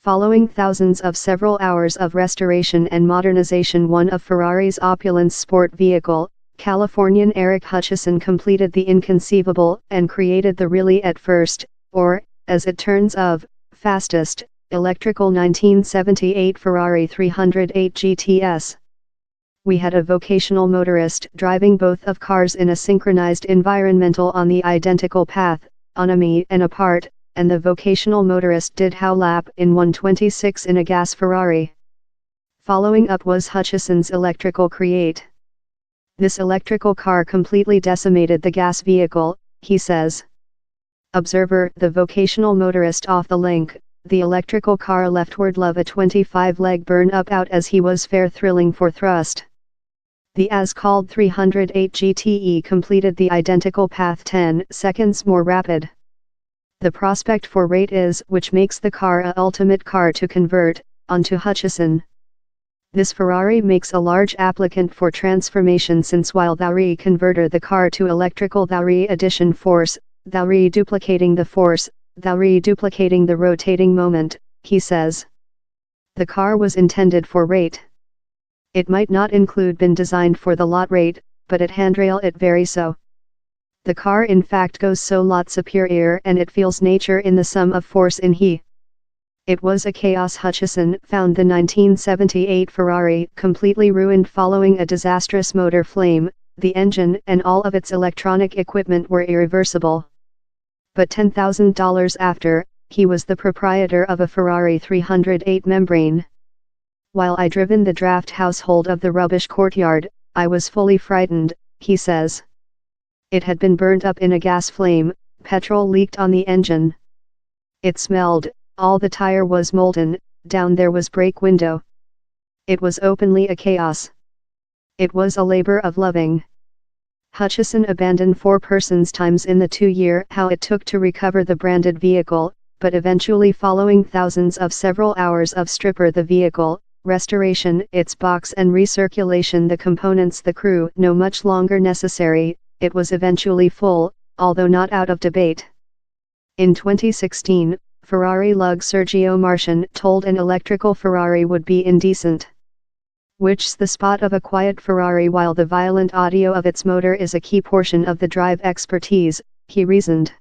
Following thousands of several hours of restoration and modernization, one of Ferrari's opulence sport vehicle, Californian Eric Hutchison completed the inconceivable and created the really at first, or, as it turns of, fastest, electrical 1978 Ferrari 308 GTS. We had a vocational motorist driving both of cars in a synchronized environmental on the identical path, on a me and apart, and the vocational motorist did how lap in 1:26 in a gas Ferrari. Following up was Hutchison's electrical create. This electrical car completely decimated the gas vehicle, he says. Observer: the vocational motorist off the link, the electrical car leftward love a 25-leg burn up out as he was fair thrilling for thrust. The as-called 308 GTE completed the identical path 10 seconds more rapid. The prospect for rate is which makes the car a ultimate car to convert, onto Hutchison. This Ferrari makes a large applicant for transformation since while thou re-converter the car to electrical thou re-addition force, thou re-duplicating the force, thou re-duplicating the rotating moment, he says. The car was intended for rate. It might not include been designed for the lot rate, but at handrail it very so. The car in fact goes so lot superior and it feels nature in the sum of force in he. It was a chaos. Hutchison found the 1978 Ferrari completely ruined following a disastrous motor flame, the engine and all of its electronic equipment were irreversible. But $10,000 after, he was the proprietor of a Ferrari 308 membrane. While I driven the draft household of the rubbish courtyard, I was fully frightened, he says. It had been burnt up in a gas flame, petrol leaked on the engine. It smelled, all the tire was molten, down there was brake window. It was openly a chaos. It was a labor of loving. Hutchison abandoned 4 persons times in the 2-year how it took to recover the branded vehicle, but eventually following thousands of several hours of stripper the vehicle, restoration its box and recirculation the components the crew no much longer necessary, it was eventually full, although not out of debate. In 2016, Ferrari lug Sergio Marchionne told an electrical Ferrari would be indecent. Which's the spot of a quiet Ferrari while the violent audio of its motor is a key portion of the drive expertise, he reasoned.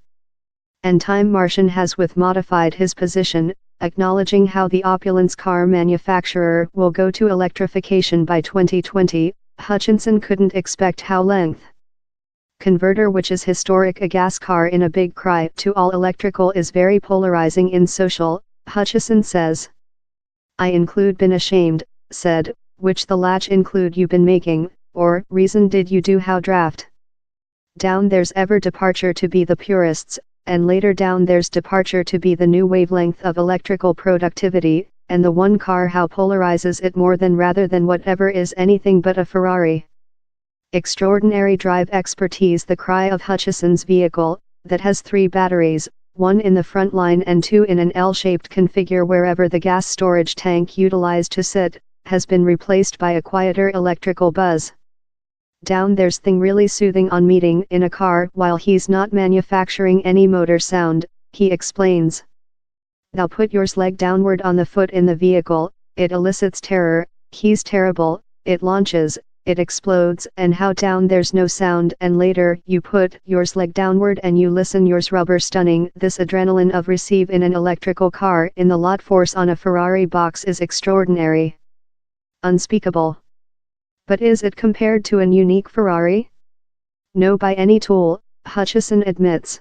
And time Marchionne has with modified his position, acknowledging how the opulence car manufacturer will go to electrification by 2020, Hutchison couldn't expect how length. Converter which is historic a gas car in a big cry to all electrical is very polarizing in social, Hutchison says. I include been ashamed, said, which the latch include you been making, or reason did you do how draft. Down there's ever departure to be the purists, and later down there's departure to be the new wavelength of electrical productivity, and the one car how polarizes it more than rather than whatever is anything but a Ferrari. Extraordinary drive expertise the cry of Hutchison's vehicle, that has 3 batteries, 1 in the front line and 2 in an L-shaped configure wherever the gas storage tank utilized to sit, has been replaced by a quieter electrical buzz. Down there's thing really soothing on meeting in a car while he's not manufacturing any motor sound, he explains. Thou put yours leg downward on the foot in the vehicle, it elicits terror, he's terrible, it launches, it explodes and how down there's no sound and later you put yours leg downward and you listen yours rubber stunning. This adrenaline of receive in an electrical car in the lot force on a Ferrari box is extraordinary. Unspeakable. But is it compared to an unique Ferrari? No by any tool, Hutchison admits.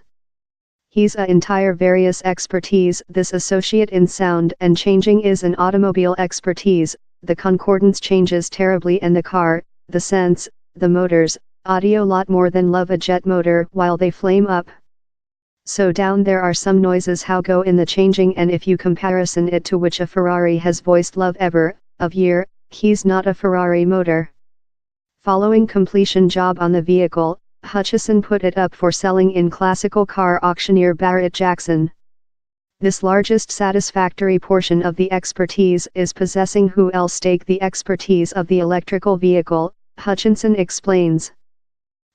He's a entire various expertise. This associate in sound and changing is an automobile expertise, the concordance changes terribly and the car, the sense, the motors, audio lot more than love a jet motor while they flame up. So down there are some noises how go in the changing and if you comparison it to which a Ferrari has voiced love ever, of year, he's not a Ferrari motor. Following completion job on the vehicle, Hutchison put it up for selling in classical car auctioneer Barrett Jackson. This largest satisfactory portion of the expertise is possessing who else stake the expertise of the electrical vehicle, Hutchison explains.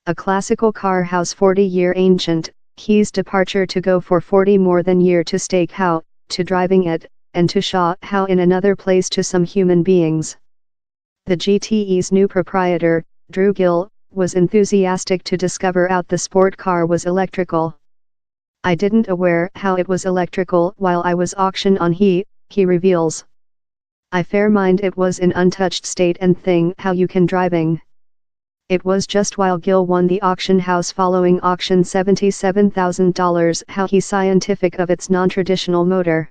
A classical car house 40-year ancient, he's departure to go for 40 more than year to stake how, to driving it, and to show how in another place to some human beings. The GTE's new proprietor, Drew Gill, was enthusiastic to discover out the sport car was electrical. I didn't aware how it was electrical while I was auction on he reveals. I fair mind it was in untouched state and thing how you can driving. It was just while Gill won the auction house following auction $77,000 how he scientific of its non-traditional motor.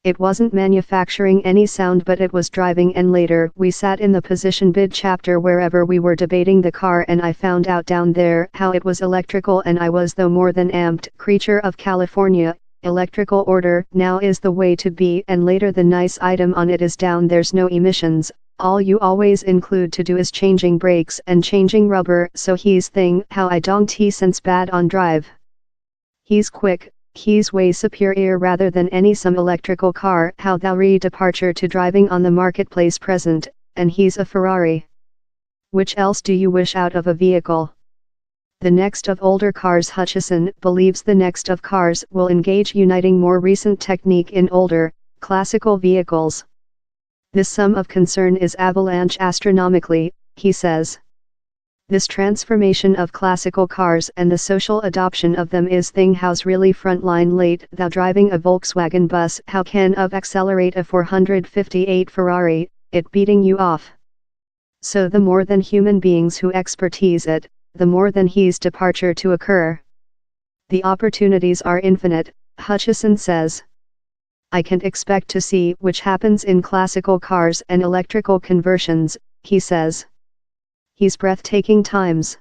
It wasn't manufacturing any sound but it was driving, and later we sat in the position bid chapter wherever we were debating the car and I found out down there how it was electrical and I was though more than amped. Creature of California, electrical order now is the way to be, and later the nice item on it is down there's no emissions, all you always include to do is changing brakes and changing rubber, so he's thing how I don't he sense bad on drive. He's quick. He's way superior rather than any some electrical car how thou re departure to driving on the marketplace present, and he's a Ferrari. Which else do you wish out of a vehicle? The next of older cars. Hutchison believes the next of cars will engage uniting more recent technique in older, classical vehicles. This sum of concern is avalanche astronomically, he says. This transformation of classical cars and the social adoption of them is thing how's really frontline late. Thou driving a Volkswagen bus how can of accelerate a 458 Ferrari, it beating you off. So the more than human beings who expertise it, the more than he's departure to occur. The opportunities are infinite, Hutchison says. I can't expect to see which happens in classical cars and electrical conversions, he says. He's breathtaking times.